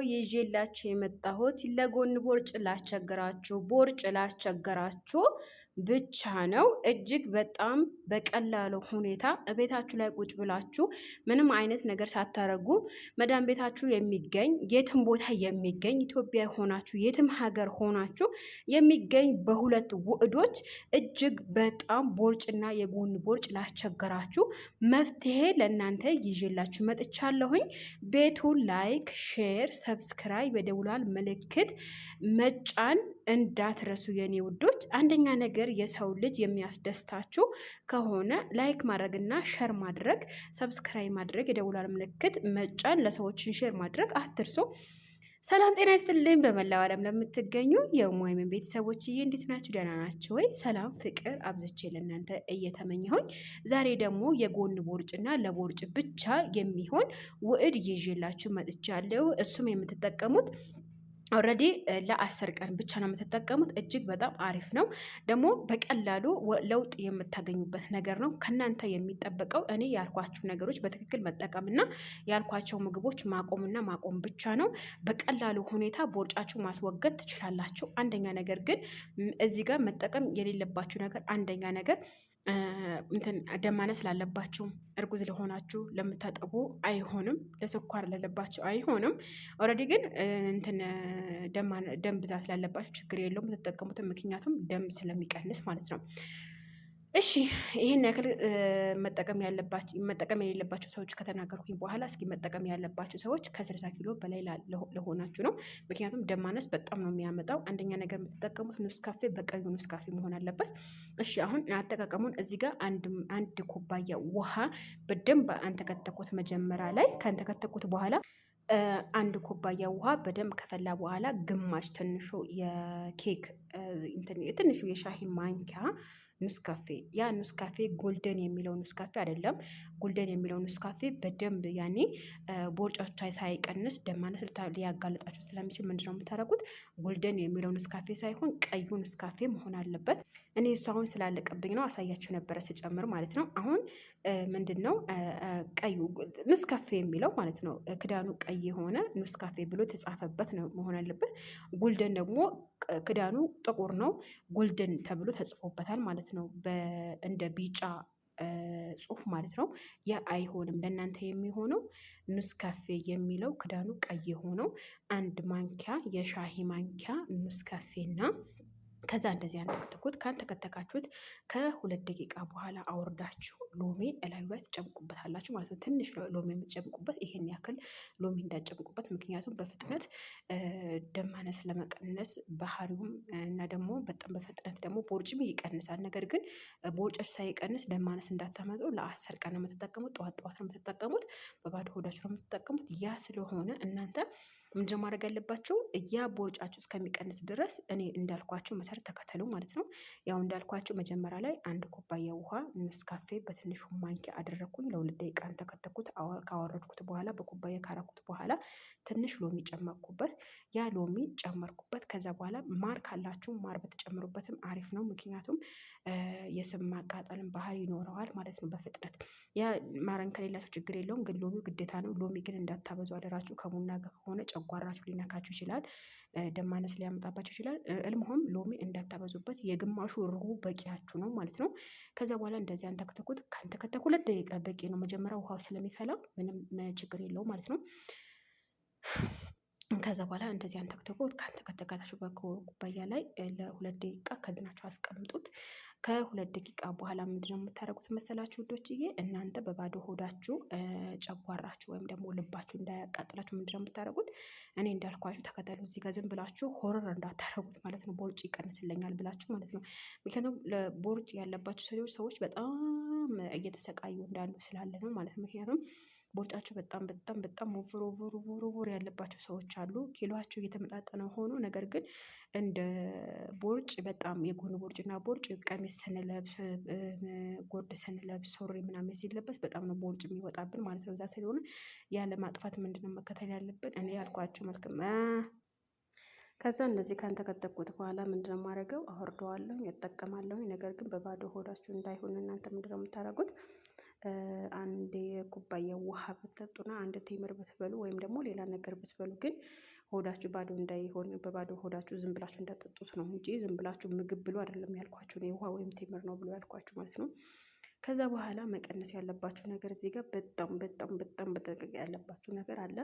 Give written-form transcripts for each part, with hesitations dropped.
ይዤላችሁ የመጣሁት ለጎን ቦርጭ ላስቸገራችሁ ቦርጭ ላስቸገራችሁ ብቻ ነው። እጅግ በጣም በቀላሉ ሁኔታ ቤታችሁ ላይ ቁጭ ብላችሁ ምንም አይነት ነገር ሳታረጉ መዳን ቤታችሁ የሚገኝ የትም ቦታ የሚገኝ ኢትዮጵያ ሆናችሁ የትም ሀገር ሆናችሁ የሚገኝ በሁለት ውህዶች እጅግ በጣም ቦርጭና የጎን ቦርጭ ላስቸገራችሁ መፍትሄ ለእናንተ ይዤላችሁ መጥቻለሁኝ። ቤቱን ላይክ፣ ሼር፣ ሰብስክራይብ የደውሏል ምልክት መጫን እንዳትረሱ የኔ ውዶች። አንደኛ ነገር የሰው ልጅ የሚያስደስታችሁ ከሆነ ላይክ ማድረግና ሼር ማድረግ፣ ሰብስክራይብ ማድረግ፣ የደውሏል ምልክት መጫን፣ ለሰዎችን ሼር ማድረግ አትርሱ። ሰላም ጤና ይስጥልኝ። በመላው ዓለም ለምትገኙ የሙሀይሚን ቤተሰቦችዬ እንዴት ናችሁ? ደህና ናችሁ ወይ? ሰላም ፍቅር አብዝቼ ለእናንተ እየተመኘሁኝ ዛሬ ደግሞ የጎን ቦርጭና ለቦርጭ ብቻ የሚሆን ውህድ ይዤላችሁ መጥቻለሁ። እሱም የምትጠቀሙት ኦልሬዲ ለ10 ቀን ብቻ ነው የምትጠቀሙት። እጅግ በጣም አሪፍ ነው። ደግሞ በቀላሉ ለውጥ የምታገኙበት ነገር ነው። ከእናንተ የሚጠበቀው እኔ ያልኳችሁ ነገሮች በትክክል መጠቀምና ያልኳቸው ምግቦች ማቆምና ማቆም ብቻ ነው። በቀላሉ ሁኔታ ቦርጫችሁ ማስወገድ ትችላላችሁ። አንደኛ ነገር ግን እዚህ ጋር መጠቀም የሌለባችሁ ነገር አንደኛ ነገር ደም ማነስ ላለባችሁ፣ እርጉዝ ለሆናችሁ፣ ለምታጠቡ አይሆንም። ለስኳር ላለባችሁ አይሆንም። ኦልሬዲ ግን ደም ብዛት ላለባችሁ ችግር የለውም ተጠቀሙትን፣ ምክንያቱም ደም ስለሚቀንስ ማለት ነው። እሺ ይህን ያክል መጠቀም የሌለባቸው ሰዎች ከተናገርኩኝ በኋላ እስኪ መጠቀም ያለባቸው ሰዎች ከ60 ኪሎ በላይ ለሆናችሁ ነው። ምክንያቱም ደም ማነስ በጣም ነው የሚያመጣው። አንደኛ ነገር የምትጠቀሙት ኑስካፌ በቀዩ ኑስካፌ መሆን አለበት። እሺ አሁን አጠቃቀሙን እዚህ ጋር አንድ ኩባያ ውሃ በደንብ አንተከተኩት። መጀመሪያ ላይ ካንተከተኩት በኋላ አንድ ኩባያ ውሃ በደንብ ከፈላ በኋላ ግማሽ ትንሹ የኬክ ትንሹ የሻሂ ማንኪያ ኑስካፌ፣ ያ ኑስካፌ ጎልደን የሚለው ኑስካፌ አይደለም። ጎልደን የሚለው ኑስካፌ በደንብ ያኔ ቦርጫችሁ ሳይቀንስ ደም ማነስ ሊያጋልጣችሁ ስለሚችል ምንድነው የምታደርጉት? ጎልደን የሚለው ኑስካፌ ሳይሆን ቀዩ ኑስካፌ መሆን አለበት። እኔ እሱ አሁን ስላለቀብኝ ነው አሳያችሁ ነበረ ስጨምር ማለት ነው። አሁን ምንድነው ቀዩ ኑስካፌ የሚለው ማለት ነው። ክዳኑ ቀይ የሆነ ኑስካፌ ብሎ የተጻፈበት ነው መሆን አለበት። ጎልደን ደግሞ ክዳኑ ጥቁር ነው፣ ጎልደን ተብሎ ተጽፎበታል ማለት ነው። እንደ ቢጫ ጽሁፍ ማለት ነው። ያ አይሆንም። ለእናንተ የሚሆነው ኑስካፌ የሚለው ክዳኑ ቀይ የሆነው አንድ ማንኪያ የሻሂ ማንኪያ ኑስካፌና ከዛ እንደዚህ አንተከተኩት። ካንተከተካችሁት ከ2 ደቂቃ በኋላ አውርዳችሁ ሎሚ እላዩ ላይ ትጨምቁበታላችሁ ማለት ነው። ትንሽ ሎሚ የምትጨምቁበት፣ ይሄን ያክል ሎሚ እንዳጨምቁበት። ምክንያቱም በፍጥነት ደም ማነስ ለመቀነስ ባህሪውም እና ደግሞ በጣም በፍጥነት ደግሞ ቦርጭም ይቀንሳል። ነገር ግን ቦርጫችሁ ሳይቀንስ ደም ማነስ እንዳታመጡ ለ10 ቀን ነው የምትጠቀሙት። ጠዋት ጠዋት ነው የምትጠቀሙት። በባዶ ሆዳችሁ ነው የምትጠቀሙት። ያ ስለሆነ እናንተ ምንድነው ማድረግ ያለባችሁ? ያ ቦርጫችሁ እስከሚቀንስ ድረስ እኔ እንዳልኳችሁ መሰረት ተከተሉ ማለት ነው። ያው እንዳልኳችሁ መጀመሪያ ላይ አንድ ኩባያ ውሃ ኑስካፌ በትንሹ ማንኪያ አደረኩኝ። ለ2 ደቂቃ ተከተኩት። ካወረድኩት በኋላ በኩባያ ካረኩት በኋላ ትንሽ ሎሚ ጨመርኩበት። ያ ሎሚ ጨመርኩበት። ከዛ በኋላ ማር ካላችሁ ማር በተጨምሩበትም አሪፍ ነው። ምክንያቱም የስብ ማቃጠልን ባህሪ ይኖረዋል ማለት ነው በፍጥነት። ያ ማረን ከሌላችሁ ችግር የለውም፣ ግን ሎሚው ግዴታ ነው። ሎሚ ግን እንዳታበዙ አደራችሁ። ከቡና ጋር ከሆነ ጨጓራችሁ ሊነካችሁ ይችላል፣ ደም ማነስ ሊያመጣባችሁ ይችላል። እልምሆም ሎሚ እንዳታበዙበት። የግማሹ ሩቡ በቂያችሁ ነው ማለት ነው። ከዛ በኋላ እንደዚህ አንተከተኩት። ካንተከተኩ 2 ደቂቃ በቂ ነው። መጀመሪያ ውሃው ስለሚፈላ ምንም ችግር የለውም ማለት ነው። ከዛ በኋላ እንደዚህ አንተከተኩት። ካንተከተካችሁ በኩባያ ላይ ለ2 ደቂቃ ከድናችሁ አስቀምጡት። ከ2 ደቂቃ በኋላ ምንድነው የምታደርጉት መሰላችሁ ውዶችዬ? እናንተ በባዶ ሆዳችሁ ጨጓራችሁ ወይም ደግሞ ልባችሁ እንዳያቃጥላችሁ ምንድነው የምታደርጉት? እኔ እንዳልኳችሁ ተከተሉ። እዚህ ጋር ዝም ብላችሁ ሆረር እንዳታደርጉት ማለት ነው። ቦርጭ ይቀንስልኛል ብላችሁ ማለት ነው። ምክንያቱም ለቦርጭ ያለባችሁ ሰዎች በጣም እየተሰቃዩ እንዳሉ ስላለ ነው ማለት ነው። ምክንያቱም ቦርጫቸው በጣም ኦቨር ያለባቸው ሰዎች አሉ። ኪሎአቸው እየተመጣጠነ ሆኖ ነገር ግን እንደ ቦርጭ በጣም የጎን ቦርጭና ቦርጭ ቀሚስ ስንለብስ ጎርድ ስንለብስ ሱሪ ምናምን ሲለበስ በጣም ነው ቦርጭ የሚወጣብን ማለት ነው። እዛ ስለሆነ ያለ ማጥፋት ምንድነው መከተል ያለብን? እኔ ያልኳችሁ መልክም ከዛ እንደዚህ ካንተከተኩት በኋላ ምንድነው የማደርገው? አወርደዋለሁ፣ እጠቀማለሁ። ነገር ግን በባዶ ሆዳችሁ እንዳይሆን እናንተ ምንድነው የምታደርጉት? አንድ ኩባያ ውሃ ብትጠጡና አንድ ቴምር ብትበሉ ወይም ደግሞ ሌላ ነገር ብትበሉ ግን ሆዳችሁ ባዶ እንዳይሆን በባዶ ሆዳችሁ ዝም ብላችሁ እንዳጠጡት ነው እንጂ ዝም ብላችሁ ምግብ ብሎ አይደለም ያልኳችሁ ነው። ውሃ ወይም ቴምር ነው ብሎ ያልኳችሁ ማለት ነው። ከዛ በኋላ መቀነስ ያለባችሁ ነገር እዚህ ጋር በጣም በጣም በጣም በጠንቀቅ ያለባችሁ ነገር አለ።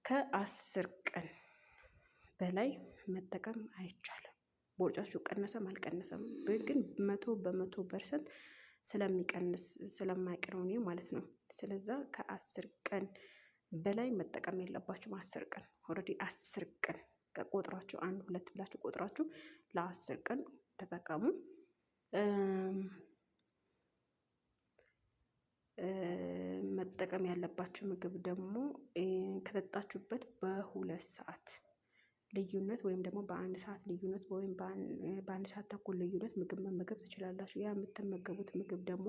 ከ10 ቀን በላይ መጠቀም አይቻልም። ቦርጫችሁ ቀነሰም አልቀነሰም ግን 100% ስለሚቀንስ ስለማይቀር ነው ማለት ነው። ስለዛ ከ10 ቀን በላይ መጠቀም የለባችሁም። 10 ቀን ኦልሬዲ 10 ቀን ከቆጥራችሁ 1 2 ብላችሁ ቆጥራችሁ ለ10 ቀን ተጠቀሙ። መጠቀም ያለባችሁ ምግብ ደግሞ ከጠጣችሁበት በ2 ሰዓት ልዩነት ወይም ደግሞ በ1 ሰዓት ልዩነት ወይም በ1 ሰዓት ተኩል ልዩነት ምግብ መመገብ ትችላላችሁ። ያ የምትመገቡት ምግብ ደግሞ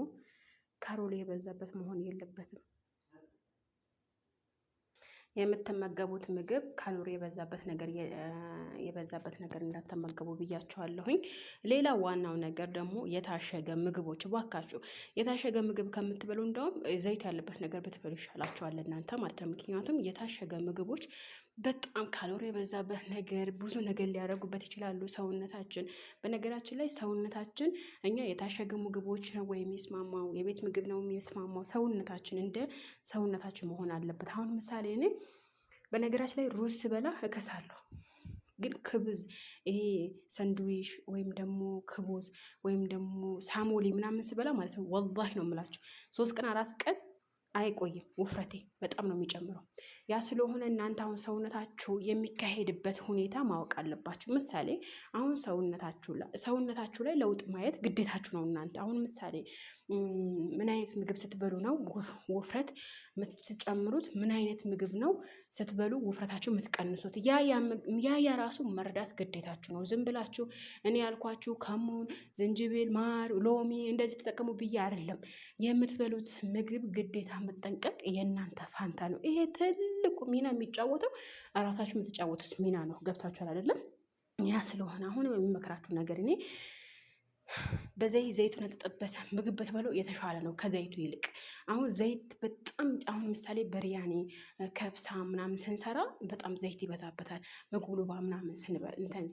ካሎሪ የበዛበት መሆን የለበትም። የምትመገቡት ምግብ ካሎሪ የበዛበት ነገር እንዳትመገቡ ብያችኋለሁኝ። ሌላ ዋናው ነገር ደግሞ የታሸገ ምግቦች ባካችሁ፣ የታሸገ ምግብ ከምትበሉ እንደውም ዘይት ያለበት ነገር ብትበሉ ይሻላችኋል እናንተ ማለት ነው። ምክንያቱም የታሸገ ምግቦች በጣም ካሎሪ የበዛበት ነገር ብዙ ነገር ሊያደርጉበት ይችላሉ ሰውነታችን። በነገራችን ላይ ሰውነታችን እኛ የታሸገ ምግቦች ነው ወይ የሚስማማው የቤት ምግብ ነው የሚስማማው? ሰውነታችን እንደ ሰውነታችን መሆን አለበት። አሁን ምሳሌ እኔ በነገራችን ላይ ሩዝ ስበላ እከሳለሁ፣ ግን ክብዝ ይሄ ሰንድዊሽ ወይም ደግሞ ክቡዝ ወይም ደግሞ ሳሞሊ ምናምን ስበላ ማለት ነው ወላሂ ነው የምላችሁ 3 ቀን 4 ቀን አይቆይም፣ ውፍረቴ በጣም ነው የሚጨምረው። ያ ስለሆነ እናንተ አሁን ሰውነታችሁ የሚካሄድበት ሁኔታ ማወቅ አለባችሁ። ምሳሌ አሁን ሰውነታችሁ ላይ ለውጥ ማየት ግዴታችሁ ነው። እናንተ አሁን ምሳሌ ምን አይነት ምግብ ስትበሉ ነው ውፍረት የምትጨምሩት? ምን አይነት ምግብ ነው ስትበሉ ውፍረታችሁ የምትቀንሱት? ያ ራሱ መረዳት ግዴታችሁ ነው። ዝም ብላችሁ እኔ ያልኳችሁ ከሙን፣ ዝንጅብል፣ ማር፣ ሎሚ እንደዚህ ተጠቀሙ ብዬ አይደለም። የምትበሉት ምግብ ግዴታ መጠንቀቅ የእናንተ ፋንታ ነው። ይሄ ትልቁ ሚና የሚጫወተው ራሳችሁ የምትጫወቱት ሚና ነው። ገብታችኋል አይደለም? ያ ስለሆነ አሁን የሚመክራችሁ ነገር እኔ ዘይቱን የተጠበሰ ምግብ ብትበሉ የተሻለ ነው ከዘይቱ ይልቅ። አሁን ዘይት በጣም አሁን ምሳሌ በሪያኒ ከብሳ ምናምን ስንሰራ በጣም ዘይት ይበዛበታል። መጉሉባ ምናምን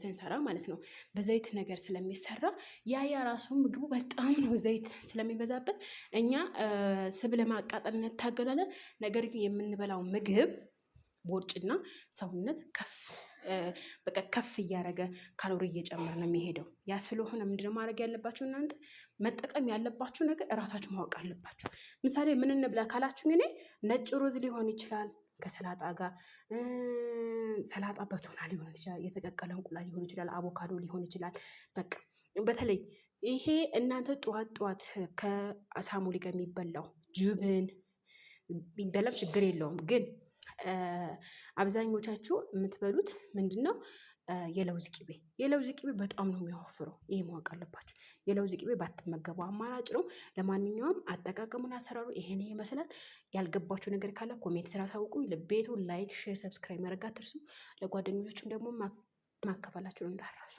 ስንሰራ ማለት ነው በዘይት ነገር ስለሚሰራ ያ ራሱ ምግቡ በጣም ነው ዘይት ስለሚበዛበት እኛ ስብ ለማቃጠል እንታገላለን። ነገር ግን የምንበላው ምግብ ቦርጭና ሰውነት ከፍ እያደረገ ካሎሪ እየጨመረ ነው የሚሄደው። ያ ስለሆነ ምንድነው ማድረግ ያለባችሁ? እናንተ መጠቀም ያለባችሁ ነገር እራሳችሁ ማወቅ አለባችሁ። ምሳሌ ምን እንብላ ካላችሁ እኔ ነጭ ሩዝ ሊሆን ይችላል ከሰላጣ ጋር፣ ሰላጣ በቱና ሊሆን ይችላል፣ የተቀቀለ እንቁላል ሊሆን ይችላል፣ አቮካዶ ሊሆን ይችላል። በቃ በተለይ ይሄ እናንተ ጠዋት ከአሳሙሊ ጋር የሚበላው ጅብን ቢበላም ችግር የለውም ግን አብዛኞቻችሁ የምትበሉት ምንድነው? የለውዝ ቅቤ በጣም ነው የሚያወፍረው። ይሄ ማወቅ አለባችሁ። የለውዝ ቅቤ ባትመገቡ አማራጭ ነው። ለማንኛውም አጠቃቀሙን አሰራሩ ይሄን ይመስላል። ያልገባችሁ ነገር ካለ ኮሜንት ስራ ታውቁ። ቤቱ ላይክ፣ ሼር፣ ሰብስክራይብ ማድረግ አትርሱ። ለጓደኞቻችሁም ደግሞ ማከፋላችሁን እንዳትረሱ።